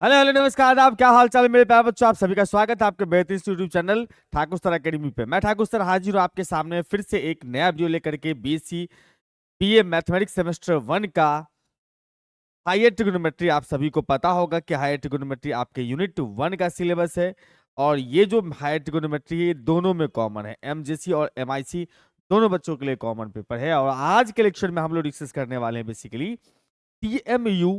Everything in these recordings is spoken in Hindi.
हेलो हेलो नमस्कार आदाब, क्या हाल चाल है मेरे प्यारे बच्चों। आप सभी का स्वागत है आपके बेहतरीन YouTube channel Thakur sir academy पे। मैं ठाकुर सर हाजिर हूँ आपके सामने फिर से एक नया वीडियो लेकर के बीएससी बीए मैथमेटिक्स सेमेस्टर 1 का हायर ट्रिग्नोमेट्री। आप सभी को पता होगा कि हायर ट्रिग्नोमेट्री आपके यूनिट 1 का सिलेबस है और ये जो हायर ट्रिग्नोमेट्री है दोनों में कॉमन है। एमजेसी और एमआईसी दोनों बच्चों के लिए कॉमन पेपर है। और आज के लेक्चर में हम लोग डिस्कस करने वाले हैं बेसिकली टीएमयू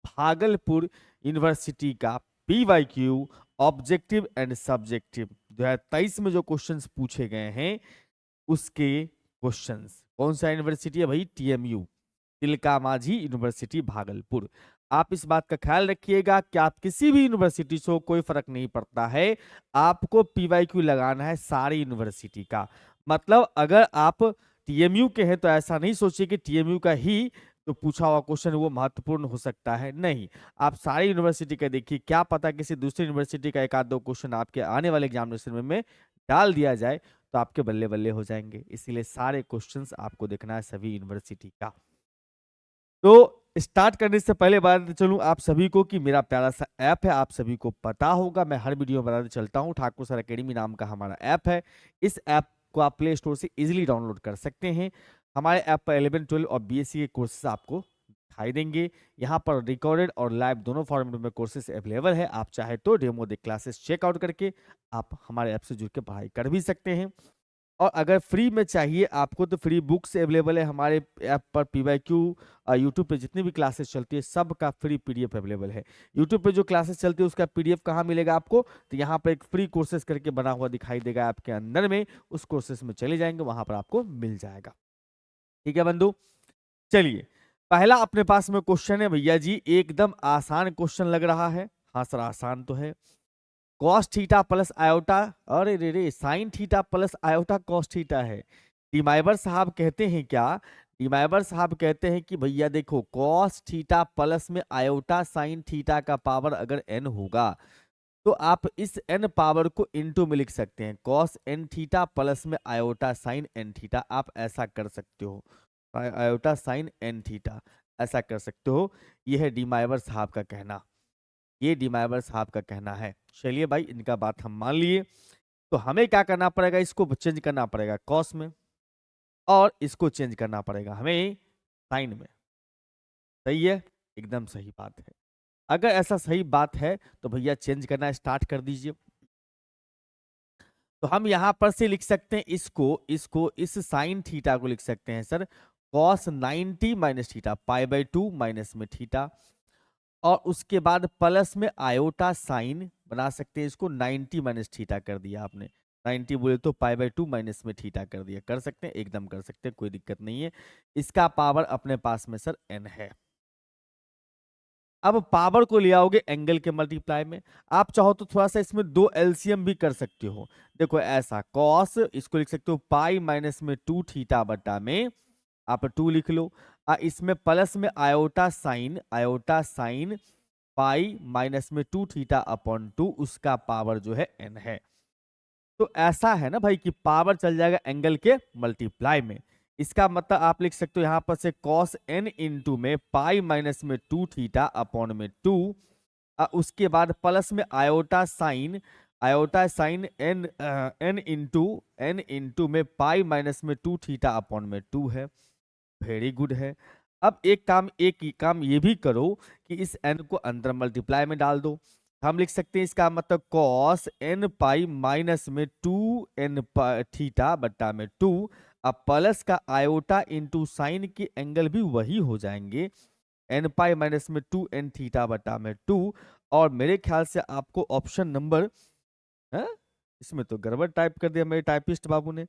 भागलपुर यूनिवर्सिटी का पीवाईक्यू ऑब्जेक्टिव एंड सब्जेक्टिव 2023 में जो क्वेश्चंस पूछे गए हैं उसके क्वेश्चंस। कौन सा यूनिवर्सिटी है भाई? TMU, Tilka Manjhi university Bhagalpur. आप इस बात का ख्याल रखिएगा कि आप किसी भी यूनिवर्सिटी से हो, कोई फर्क नहीं पड़ता है, आपको पीवाईक्यू लगाना है सारी यूनिवर्सिटी का। मतलब अगर आप टीएमयू के हैं तो ऐसा नहीं सोचिए कि टीएमयू का ही तो पूछा हुआ क्वेश्चन वो महत्वपूर्ण हो सकता है, नहीं। आप सारी यूनिवर्सिटी का देखिए, क्या पता किसी दूसरी यूनिवर्सिटी का एक आध दो क्वेश्चन आपके आने वाले एग्जामिनेशन में डाल दिया जाए तो आपके बल्ले बल्ले हो जाएंगे। इसीलिए सारे क्वेश्चंस आपको देखना है सभी यूनिवर्सिटी का। तो स्टार्ट करने से पहले बताते चलूं आप सभी को कि मेरा प्यारा सा ऐप है, आप सभी को पता होगा, मैं हर वीडियो में बताते चलता हूं। ठाकुर सर अकेडमी नाम का हमारा ऐप है। इस ऐप को आप प्ले स्टोर से इजीली डाउनलोड कर सकते हैं। हमारे ऐप पर 11, 12 और बीएससी के कोर्सेज आपको दिखाई देंगे। यहाँ पर रिकॉर्डेड और लाइव दोनों फॉर्मेट में कोर्सेज अवेलेबल है। आप चाहे तो डेमो दे क्लासेस चेकआउट करके आप हमारे ऐप से जुड़ के पढ़ाई कर भी सकते हैं। और अगर फ्री में चाहिए आपको तो फ्री बुक्स अवेलेबल है हमारे ऐप पर। पीवाईक्यू यूट्यूब पे जितनी भी क्लासेस चलती है सब का फ्री पीडीएफ अवेलेबल है। यूट्यूब पे जो क्लासेस चलती है उसका पीडीएफ कहाँ मिलेगा आपको? तो यहाँ पर एक फ्री कोर्सेज करके बना हुआ दिखाई देगा आपके अंदर में, उस कोर्सेज में चले जाएंगे, वहां पर आपको मिल जाएगा। ठीक है बंधु, चलिए पहला अपने पास में क्वेश्चन है भैया जी, एकदम आसान क्वेश्चन लग रहा है। हाँ सर आसान तो है। कॉस थीटा प्लस आयोटा, अरे रे रे, sign theta plus iota cos theta है। डिमाइवर साहब कहते हैं क्या? डिमाइवर साहब कहते हैं कि भैया देखो, कॉस थीटा प्लस में आयोटा साइन थीटा का पावर अगर n होगा तो आप इस n पावर को इनटू में लिख सकते हैं। कॉस n थीटा प्लस में आयोटा साइन n थीटा, आप ऐसा कर सकते हो। आयोटा साइन n थीटा ऐसा कर सकते हो। यह है डिमाइवर साहब का कहना, ये डिमाइवर साहब का कहना है। चलिए भाई, इनका बात हम मान लिए। तो हमें क्या करना पड़ेगा? इसको चेंज करना पड़ेगा कॉस में और इसको चेंज करना पड़ेगा हमें साइन में। सही है, एकदम सही बात है। अगर ऐसा सही बात है तो भैया चेंज करना स्टार्ट कर दीजिए। तो हम यहां पर से लिख सकते हैं इसको इसको इस साइन थीटा को लिख सकते हैं sir cos 90 minus theta, pi minus में थीटा, और उसके बाद प्लस में आयोटा साइन बना सकते हैं। इसको 90 माइनस थीटा कर दिया आपने, 90 बोले तो पाई/2 माइनस में थीटा कर दिया। कर सकते हैं, एकदम कर सकते हैं, कोई दिक्कत नहीं है। इसका पावर अपने पास में सर n है। अब पावर को ले आओगे एंगल के मल्टीप्लाई में। आप चाहो तो थोड़ा सा इसमें दो एलसीएम भी कर सकते हो। देखो ऐसा, कॉस इसको लिख सकते हो पाई माइनस में 2 थीटा बटा में आप 2 लिख लो। इसमें प्लस में आयोटा साइन पाई माइनस में 2 थीटा अपॉन 2, उसका पावर जो है n है। तो ऐसा है ना भाई कि पावर चल जाएगा एंगल के मल्टीप्लाई में। इसका मतलब आप लिख सकते हो यहां पर से कॉस n इंटू में पाई माइनस में 2 थीटा अपॉन में 2, उसके बाद प्लस में आयोटा साइन n इंटू में पाई माइनस में 2 थीटा अपॉन में 2 है। वेरी गुड है। अब एक काम ये भी करो कि इस n को अंदर मल्टीप्लाई में डाल दो। हम लिख सकते हैं इसका मतलब कॉस n पाई माइनस में 2n थीटा बट्टा में 2, अब प्लस का आयोटा इंटू साइन के एंगल भी वही हो जाएंगे, n पाई माइनस में 2n थीटा बट्टा में 2। और मेरे ख्याल से आपको ऑप्शन नंबर, है इसमें तो गड़बड़ टाइप कर दिया मेरे टाइपिस्ट बाबू ने,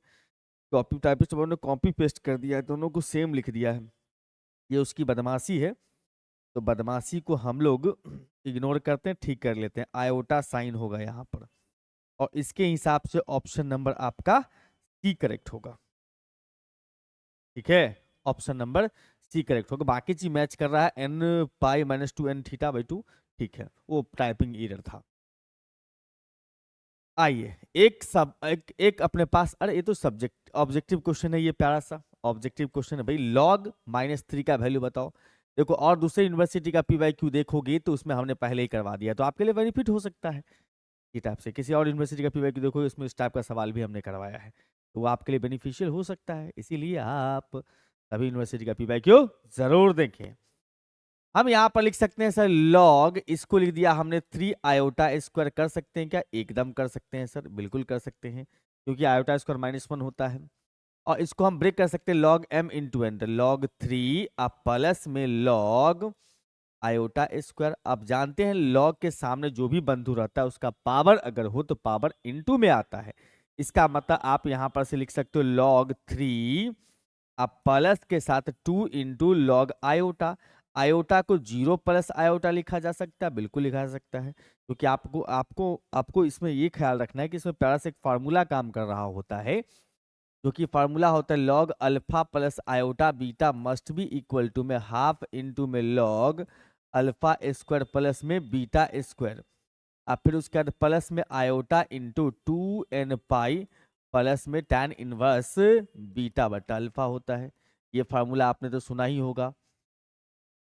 टाइपिस्ट बाबू ने कॉपी पेस्ट कर दिया है, दोनों को सेम लिख दिया है। ये उसकी बदमाशी है, तो बदमाशी को हम लोग इग्नोर करते हैं, ठीक कर लेते हैं। आयोटा साइन होगा यहाँ पर, और इसके हिसाब से ऑप्शन नंबर आपका सी करेक्ट होगा। ठीक है, ऑप्शन नंबर सी करेक्ट होगा। बाकी चीज मैच कर रहा है, n pi minus 2n theta by 2, ठीक है, वो टाइपिंग एरर था। आइए एक अपने पास, अरे ये तो सब्जेक्ट ऑब्जेक्टिव क्वेश्चन है, ये प्यारा सा ऑब्जेक्टिव क्वेश्चन है भाई। लॉग -3 का वैल्यू बताओ। देखो और दूसरे यूनिवर्सिटी का PYQ देखोगे तो उसमें हमने पहले ही करवा दिया, तो आपके लिए बेनिफिट हो सकता है इस टाइप से। किसी और यूनिवर्सिटी का PYQ देखोगे उसमें इस टाइप का सवाल भी हमने करवाया है, तो वो आपके लिए बेनिफिशियल हो सकता है, इसीलिए आप सभी यूनिवर्सिटी का PYQ जरूर देखें। हम यहाँ पर लिख सकते हैं सर लॉग, इसको लिख दिया हमने 3 आयोटा स्क्वायर, कर सकते हैं क्या? एकदम कर सकते हैं सर, बिल्कुल कर सकते हैं, क्योंकि आयोटा स्क्वायर -1 होता है। और इसको हम ब्रेक कर सकते हैं log m into n, log 3 अब प्लस में लॉग आयोटा स्क्वायर। अब जानते हैं लॉग के सामने जो भी बंधु रहता है उसका पावर अगर हो तो पावर इंटू में आता है। इसका मतलब आप यहां पर से लिख सकते हो लॉग 3 अब प्लस के साथ 2 इंटू लॉग आयोटा। आयोटा को 0 प्लस आयोटा लिखा जा सकता है, बिल्कुल लिखा जा सकता है, क्योंकि आपको आपको आपको इसमें ये ख्याल रखना है कि इसमें प्यारा से एक फार्मूला काम कर रहा होता है, जो कि फार्मूला होता है log alpha plus iota beta must be equal to में हाफ इंटू में लॉग अल्फा स्क्वायर प्लस में बीटा स्क्वायर। अब फिर उसके बाद प्लस में iota into 2n pi plus में tan इनवर्स बीटा बटा अल्फा होता है। ये फार्मूला आपने तो सुना ही होगा।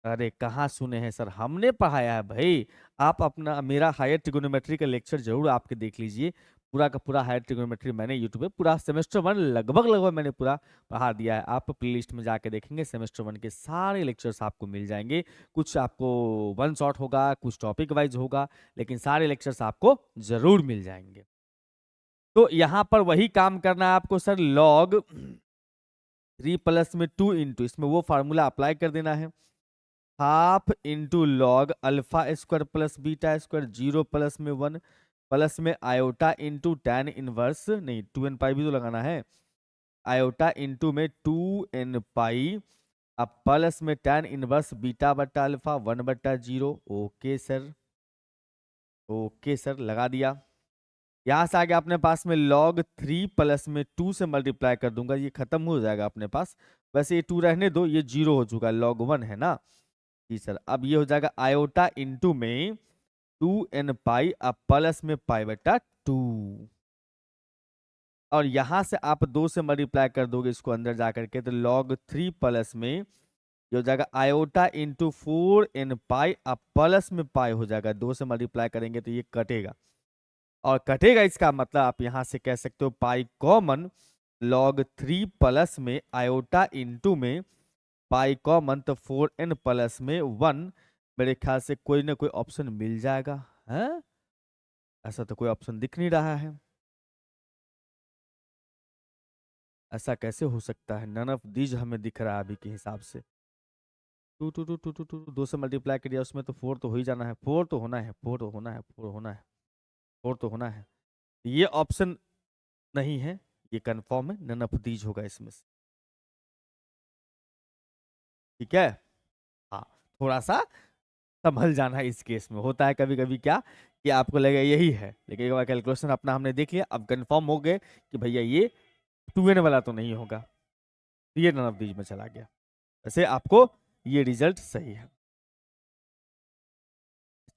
अरे कहाँ सुने हैं सर, हमने पढ़ाया है भाई। आप अपना मेरा हायर ट्रिगोनोमेट्री का लेक्चर जरूर आपके देख लीजिए, पूरा का पूरा हायर ट्रिगोनोमेट्री मैंने यूट्यूब पे पूरा सेमेस्टर 1 लगभग मैंने पूरा पढ़ा दिया है। आप प्लेलिस्ट में जाके देखेंगे सेमेस्टर 1 के सारे लेक्चर्स आपको मिल जाएंगे। कुछ आपको वन शॉट होगा, कुछ टॉपिक वाइज होगा, लेकिन सारे लेक्चर्स आपको जरूर मिल जाएंगे। तो यहाँ पर वही काम करना है आपको सर, लॉग 3 प्लस में 2 इंटू इसमें वो फार्मूला अप्लाई कर देना है, half into log alpha square plus beta square 0 plus में 1 प्लस में आयोटा इंटू tan इनवर्स, नहीं 2n पाई भी तो लगाना है, आयोटा इंटू में 2n पाई अब प्लस में tan इनवर्स बीटा बटा alpha 1/0। Okay sir, okay sir, लगा दिया। यहां से आगे अपने पास में लॉग 3 प्लस में 2 से मल्टीप्लाई कर दूंगा, ये खत्म हो जाएगा अपने पास। वैसे ये 2 रहने दो, ये 0 हो चुका है, लॉग 1 है ना जी सर। अब ये हो जाएगा आयोटा इंटू में 2n पाई अब प्लस में पाई बटा 2, और यहां से आप 2 से मल्टीप्लाई कर दोगे इसको अंदर जाकर के, तो लॉग 3 प्लस में ये हो जाएगा आयोटा इंटू 4n पाई अब प्लस में पाई हो जाएगा, 2 से मल्टीप्लाई करेंगे तो ये कटेगा, और कटेगा इसका मतलब आप यहां से कह सकते हो पाई कॉमन, लॉग 3 प्लस में आयोटा इंटू में पाई कॉमन तो 4n प्लस में 1। मेरे ख्याल से कोई ना कोई ऑप्शन मिल जाएगा है, ऐसा तो कोई ऑप्शन दिख नहीं रहा है, ऐसा कैसे हो सकता है? नन ऑफ दीज हमें दिख रहा है अभी के हिसाब से। 2 से मल्टीप्लाई करिए उसमें तो 4 तो हो ही जाना है, 4 तो होना है, 4 तो होना है, 4 होना है, 4 तो होना है। ये ऑप्शन नहीं है, ये कंफर्म है, नन ऑफ दीज होगा इसमें से, ठीक है। हाँ, थोड़ा सा संभल जाना है इस केस में, होता है कभी कभी क्या कि आपको लगेगा यही है, लेकिन एक बार कैलकुलेशन अपना हमने देख लिया, अब कंफर्म हो गए कि भैया ये 2n वाला तो नहीं होगा, तो ये नन ऑफ दीज में चला गया। वैसे आपको ये रिजल्ट सही है।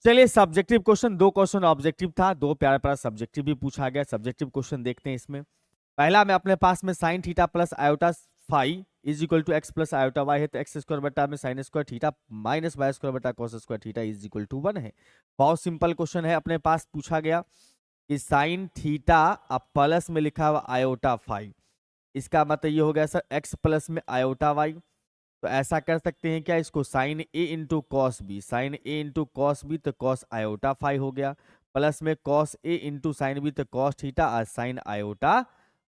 चलिए सब्जेक्टिव क्वेश्चन, 2 क्वेश्चन ऑब्जेक्टिव था, 2 प्यारा प्यारा सब्जेक्टिव भी पूछा गया। सब्जेक्टिव क्वेश्चन देखते हैं इसमें। पहला में अपने पास में sine theta plus iota phi is equal to x plus iota y है, तो एक्स स्क्वायर बटा में sine square theta minus y square बटा cos square theta is equal to 1 है। बहुत सिंपल क्वेश्चन है, अपने पास पूछा गया कि साइन थीटा अब प्लस में लिखा हुआ आयोटा फाई, इसका मतलब ये हो गया सर एक्स प्लस में आयोटा वाई। तो ऐसा कर सकते हैं क्या, इसको साइन ए इंटू कॉस बी, साइन ए इंटू कॉस बी तो कॉस आयोटा फाई हो गया, प्लस में cos A into sine B तो कॉस थीटा और साइन आयोटा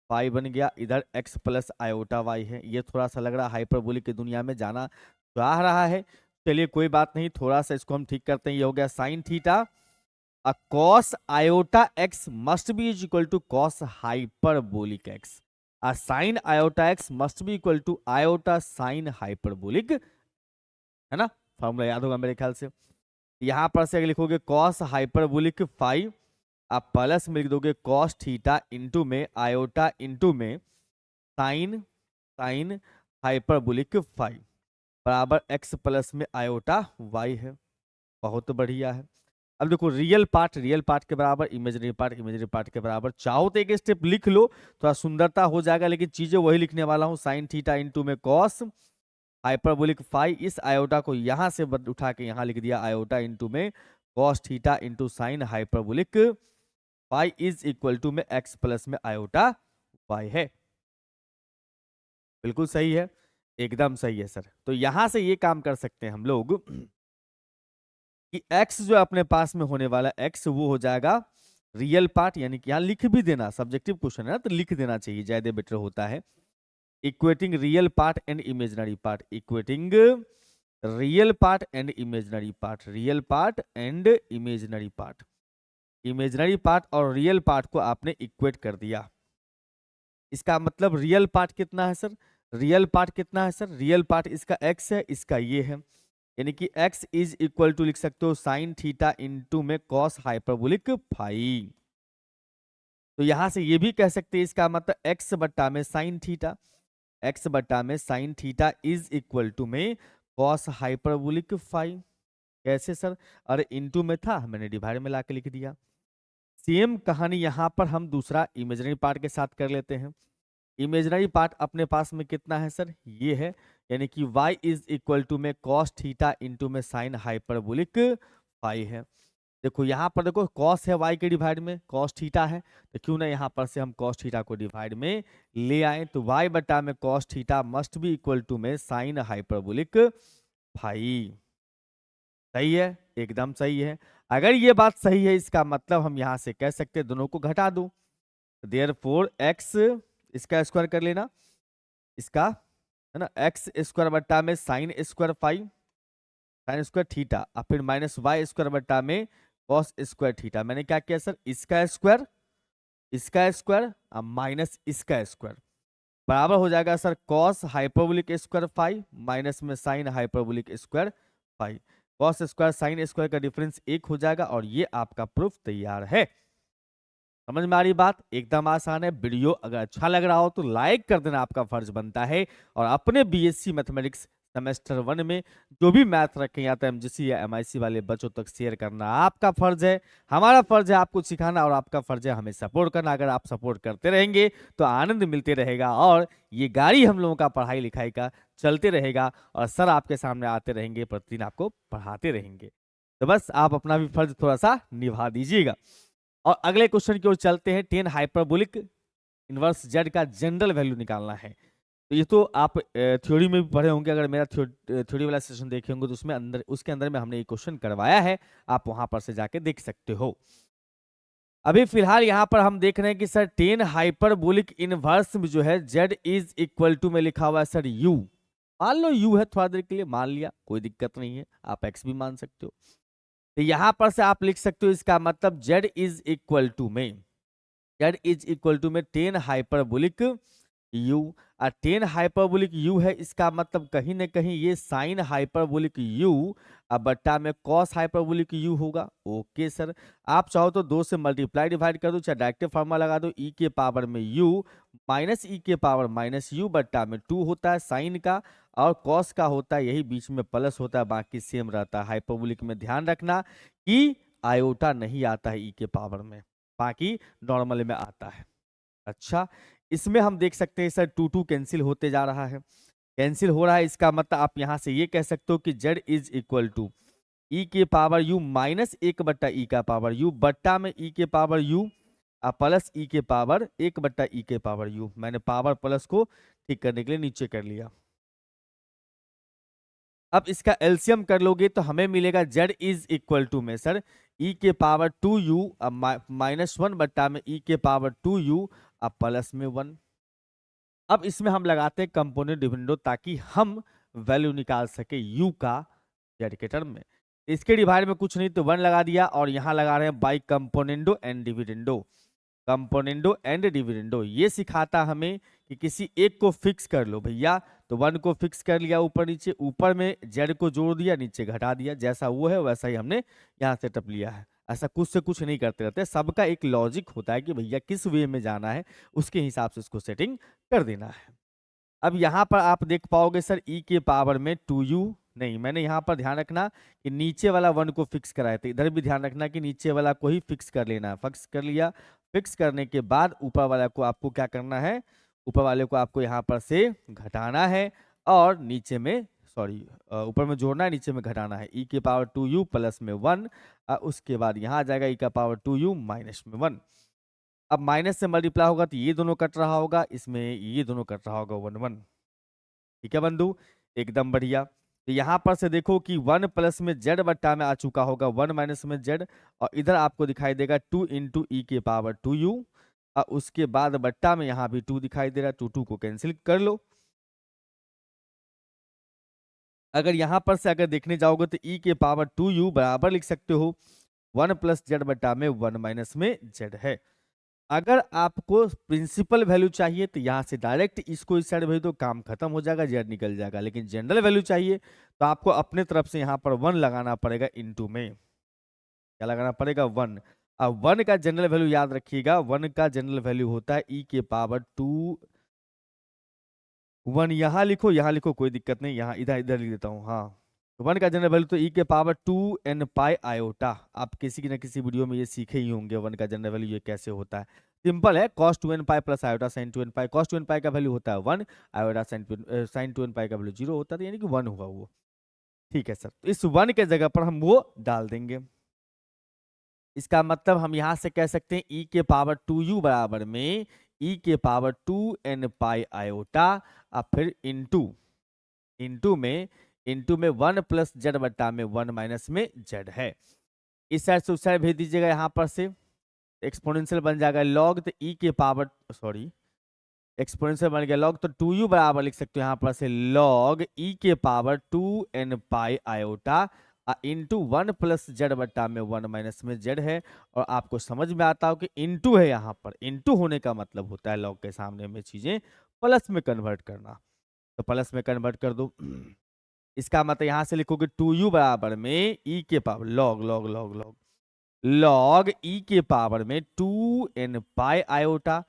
फाई बन गया। इधर एक्स प्लस आयोटा वाई है, ये थोड़ा सा लग रहा है हाइपरबोलिक की दुनिया में जाना चाह रहा है, चलिए कोई बात नहीं, थोड़ा सा इसको हम ठीक करते हैं। ये हो गया sine theta cos iota x must be is equal to cos hyperbolic x, sine iota x must be equal to iota sine hyperbolic, है ना, फॉर्मूला याद होगा मेरे ख्याल से। यहां पर से अगर लिखोगे कॉस हाइपरबोलिक फाइव, आप प्लस में लिख दोगे कॉस थीटा इंटू में आयोटा इंटू में साइन साइन हाइपरबोलिक फाइव बराबर एक्स प्लस में आयोटा वाई है। बहुत बढ़िया है। अब देखो रियल पार्ट के बराबर, इमेजिनरी पार्ट के बराबर, चाहो तो एक स्टेप लिख लो, थोड़ा सुंदरता हो जाएगा, लेकिन चीजें वही लिखने वाला हूं, साइन थीटा इंटू में कॉस हाइपरबोलिक फाई, इस आयोटा को यहाँ से उठा के यहाँ लिख दिया आयोटा इंटू में cos theta into sine hyperbolic phi is equal to में एक्स प्लस में आयोटा वाई है। बिल्कुल सही है, एकदम सही है सर। तो यहां से ये काम कर सकते हैं हम लोग कि x जो अपने पास में होने वाला x वो हो जाएगा रियल पार्ट, यानी कि यहाँ लिख भी देना, सब्जेक्टिव क्वेश्चन है ना तो लिख देना चाहिए, ज्यादा बेटर होता है। Equating real part and imaginary part, equating real part and imaginary part, real part and imaginary part, imaginary part और रियल पार्ट को आपने इक्वेट कर दिया। इसका मतलब रियल पार्ट कितना है सर, रियल पार्ट कितना है सर, रियल पार्ट इसका x है, इसका ये है, यानी कि x इज इक्वल टू लिख सकते हो साइन थीटा इंटू में कॉस हाइपरबोलिक फाई। तो यहां से ये भी कह सकते हैं इसका मतलब x बट्टा में साइन थीटा, x बट्टा में sine theta is equal to में कॉस हाइपरबोलिक फाई। कैसे सर, अरे इंटू में था मैंने डिवाइड में लाके लिख दिया। सेम कहानी यहां पर हम दूसरा इमेजिनरी पार्ट के साथ कर लेते हैं। इमेजिनरी पार्ट अपने पास में कितना है सर, ये है, यानी कि y इज इक्वल टू में कॉस थीटा इंटू में साइन हाइपरबोलिक फाई है। देखो यहाँ पर देखो कॉस है y के डिवाइड में, कॉस थीटा है, तो क्यों ना यहाँ पर से हम कॉस थीटा को डिवाइड में ले आए, तो y बटा में cos theta must be equal to में साइन हाइपरबोलिक फाई। सही है, एकदम सही है। अगर ये बात सही है, इसका मतलब हम यहाँ से कह सकते हैं दोनों को घटा दो, देयरफॉर x इसका स्क्वायर कर लेना, इसका है ना, एक्स स्क्वायर बट्टा में sine square five, sign square theta, और फिर माइनस वाई स्क्वायर बट्टा में कॉस स्क्वायर थीटा। मैंने क्या किया सर, इसका स्क्वायर और माइनस इसका स्क्वायर बराबर हो जाएगा sir cos hyperbolic square five minus में sine hyperbolic square five. Cos square sine square का डिफरेंस एक हो जाएगा और ये आपका प्रूफ तैयार है। समझ में आ रही बात, एकदम आसान है। वीडियो अगर अच्छा लग रहा हो तो लाइक कर देना, आपका फर्ज बनता है। और अपने बीएससी मैथमेटिक्स सेमेस्टर 1 में जो भी मैथ रखे या तो एमजीसी या एमआईसी वाले बच्चों तक शेयर करना आपका फर्ज है। हमारा फर्ज है आपको सिखाना और आपका फर्ज है हमें सपोर्ट करना। अगर आप सपोर्ट करते रहेंगे तो आनंद मिलते रहेगा और ये गाड़ी हम लोगों का पढ़ाई लिखाई का चलते रहेगा और सर आपके सामने आते रहेंगे, प्रतिदिन आपको पढ़ाते रहेंगे। तो बस आप अपना भी फर्ज थोड़ा सा निभा दीजिएगा। और अगले क्वेश्चन की ओर चलते हैं। टेन हाइपरबोलिक इनवर्स जेड का जनरल वैल्यू निकालना है। तो ये तो आप थ्योरी में भी पढ़े होंगे, अगर मेरा थ्योरी वाला सेशन देखे होंगे तो उसमें अंदर उसके अंदर में हमने ये क्वेश्चन करवाया है, आप वहां पर से जाके देख सकते हो। अभी फिलहाल यहाँ पर हम देख रहे हैं कि सर टेन हाइपरबोलिक इनवर्स में जो है जेड इज इक्वल टू में लिखा हुआ है सर यू। मान लो यू है, थोड़ा देर के लिए मान लिया, कोई दिक्कत नहीं है, आप एक्स भी मान सकते हो। तो यहां पर से आप लिख सकते हो इसका मतलब z इज इक्वल टू में, z इज इक्वल टू में टेन हाइपरबोलिक u। और टेन हाइपरबोलिक u है, इसका मतलब कहीं ना कहीं ये साइन हाइपरबोलिक u अब बट्टा में कॉस हाइपरबोलिक u होगा। ओके सर, आप चाहो तो 2 से मल्टीप्लाई डिवाइड कर दो, चाहे डायरेक्ट फार्मूला लगा दो, e के पावर में u माइनस e के पावर माइनस u बट्टा में 2 होता है साइन का और कॉस का होता है, यही बीच में प्लस होता है, बाकी सेम रहता है। हाइपरबोलिक में ध्यान रखना कि आयोटा नहीं आता है ई के पावर में, बाकी नॉर्मल में आता है। अच्छा, इसमें हम देख सकते हैं सर 2 2 कैंसिल होते जा रहा है, कैंसिल हो रहा है, इसका मतलब आप यहां से ये कह सकते हो कि z इज इक्वल टू ई के पावर u माइनस 1 बट्टा ई का पावर u बट्टा में ई के पावर u प्लस ई के पावर 1 बट्टा ई के पावर u। मैंने पावर प्लस को ठीक करने के लिए नीचे कर लिया। अब इसका एलसीएम कर लोगे तो हमें मिलेगा z इज इक्वल टू में सर e के पावर 2u माइनस 1 बट्टा में e के पावर 2u अब प्लस में 1। अब इसमें हम लगाते हैं कंपोनेंट डिविडेंडो ताकि हम वैल्यू निकाल सके u का z के टर्म में। इसके डिवाइड में कुछ नहीं तो 1 लगा दिया और यहाँ लगा रहे हैं by componendo and dividendo, componendo and dividendo. ये सिखाता हमें कि किसी एक को फिक्स कर लो भैया, तो 1 को फिक्स कर लिया ऊपर नीचे, ऊपर में z को जोड़ दिया, नीचे घटा दिया, जैसा वो है वैसा ही हमने यहाँ सेटअप लिया है। ऐसा कुछ से कुछ नहीं करते रहते, सबका एक लॉजिक होता है कि भैया किस वे में जाना है, उसके हिसाब से उसको सेटिंग कर देना है। अब यहाँ पर आप देख पाओगे सर e के पावर में 2u नहीं, मैंने यहाँ पर ध्यान रखना कि नीचे वाला 1 को फिक्स कराए थे, इधर भी ध्यान रखना कि नीचे वाला को ही फिक्स कर लेना है। फिक्स कर लिया, फिक्स करने के बाद ऊपर वाला को आपको क्या करना है, ऊपर वाले को आपको यहाँ पर से घटाना है और नीचे में सॉरी, ऊपर में जोड़ना है, नीचे में घटाना है। ई के पावर 2u प्लस में 1, उसके बाद यहाँ आ जाएगा ई का पावर 2u माइनस में 1। अब माइनस से मल्टीप्लाई होगा तो ये दोनों कट रहा होगा, इसमें ये दोनों कट रहा होगा 1 1। ठीक है बंधु, एकदम बढ़िया। तो यहाँ पर से देखो कि 1 प्लस में जेड बट्टा में आ चुका होगा 1 माइनस में जेड, और इधर आपको दिखाई देगा 2 इंटू ई के पावर 2u, और उसके बाद बट्टा में यहाँ भी 2 दिखाई दे रहा है, 2 को कैंसिल कर लो। अगर यहाँ पर से अगर देखने जाओगे तो ई के पावर 2u बराबर लिख सकते हो 1 प्लस जेड बट्टा में 1 माइनस में जेड है। अगर आपको प्रिंसिपल वैल्यू चाहिए तो यहाँ से डायरेक्ट इसको इस साइड भेज दो, काम खत्म हो जाएगा, जेड निकल जाएगा। लेकिन जनरल वैल्यू चाहिए तो आपको अपने तरफ से यहाँ पर 1 लगाना पड़ेगा इनटू में। क्या लगाना पड़ेगा? 1। अब 1 का जनरल वैल्यू याद रखिएगा, 1 का जनरल वैल्यू होता है ई के पावर 2। 1 यहाँ लिखो कोई दिक्कत नहीं, यहाँ इधर इधर लिख देता हूँ। हाँ, तो 1 का जनरल वैल्यू तो ई के पावर 2n पाई आयोटा। आप किसी न किसी वीडियो में ये सीखे ही होंगे 1 का जनरल वैल्यू ये कैसे होता है। सिंपल है, cos 2n pi plus iota sin 2n पाई। cos 2n पाई का वैल्यू होता है 1, आयोटा sin 2n पाई का वैल्यू 0 होता है, यानी कि 1 हुआ वो। ठीक है सर, तो इस 1 के जगह पर हम वो डाल देंगे। इसका मतलब हम यहां से कह सकते हैं ई के पावर 2u बराबर में ई के पावर 2n पाई आयोटा, और फिर इंटू में 1 प्लस जेड बट्टा में 1 माइनस में जेड है। इस साइड से उस साइड भेज दीजिएगा, यहाँ पर से एक्सपोनेंशियल बन जाएगा लॉग, तो ई के पावर सॉरी एक्सपोनेंशियल बन गया लॉग, तो 2u बराबर लिख सकते हो यहाँ पर से लॉग ई के power 2n pi iota into 1 plus z बट्टा में 1 माइनस में जेड है। और आपको समझ में आता हो कि इंटू है, यहाँ पर इंटू होने का मतलब होता है लॉग के सामने में चीजें प्लस में कन्वर्ट करना, तो प्लस में कन्वर्ट कर दो। इसका मतलब यहां से लिखोगे 2u बराबर में ई के power log log log log log e के पावर में 2n पाई आयोटा,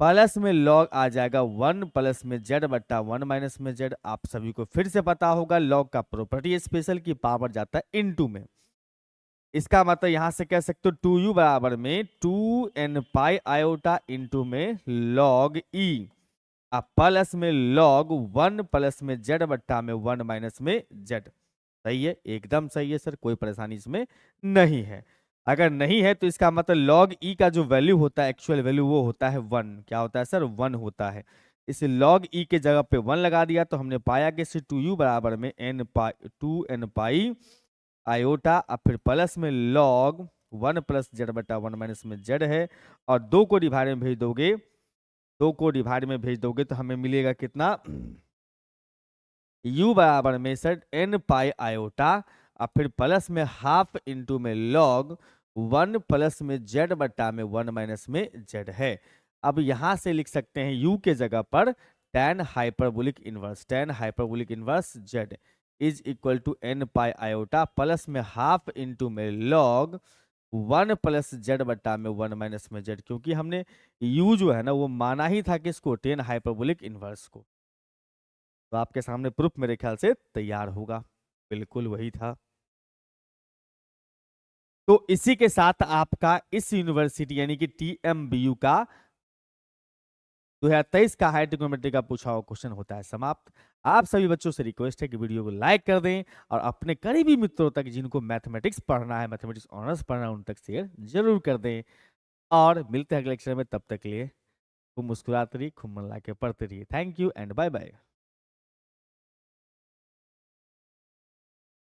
प्लस में लॉग आ जाएगा 1 प्लस में जेड बट्टा 1 माइनस में जेड। आप सभी को फिर से पता होगा लॉग का प्रॉपर्टी स्पेशल की पावर जाता है इनटू में। इसका मतलब यहां से कह सकते हो 2u बराबर में 2n पाई आयोटा इंटू में लॉग ई, अब प्लस में लॉग 1 प्लस में जेड बट्टा में 1 माइनस में जेड। सही है, एकदम सही है सर, कोई परेशानी इसमें नहीं है। अगर नहीं है तो इसका मतलब लॉग ई का जो वैल्यू होता है, एक्चुअल वैल्यू, वो होता है 1। क्या होता है सर? 1 होता है। इस लॉग ई के जगह पे 1 लगा दिया तो हमने पाया कि 2u बराबर में 2n पाई आयोटा, अब फिर प्लस में लॉग 1 प्लस जेड बटा 1 माइनस में जेड है। और 2 को डिवाइड में भेज दोगे, 2 को डिवाइड में भेज दोगे तो हमें मिलेगा कितना? u बराबर में सर n पाई आयोटा, और फिर प्लस में हाफ इंटू में लॉग 1 प्लस में जेड बट्टा में 1 माइनस में जेड है। अब यहां से लिख सकते हैं u के जगह पर tan hyperbolic inverse z is equal to n pi iota plus में हाफ इंटू में लॉग 1 प्लस जेड बट्टा में 1 माइनस में जेड, क्योंकि हमने u जो है ना वो माना ही था किसको? tan हाइपरबोलिक इनवर्स को। तो आपके सामने प्रूफ मेरे ख्याल से तैयार होगा, बिल्कुल वही था। तो इसी के साथ आपका इस यूनिवर्सिटी यानी कि TMBU का 2023 का हायर ट्रिग्नोमेट्री का पूछा हुआ क्वेश्चन होता है समाप्त। आप सभी बच्चों से रिक्वेस्ट है कि वीडियो को लाइक कर दें और अपने करीबी मित्रों तक जिनको मैथमेटिक्स पढ़ना है, मैथमेटिक्स ऑनर्स पढ़ना है, उन तक शेयर जरूर कर दें। और मिलते हैं अगले लेक्चर में, तब तक के लिए खूब मुस्कुराते रहिए, खूब मन ला के पढ़ते रहिए। Thank you and bye bye.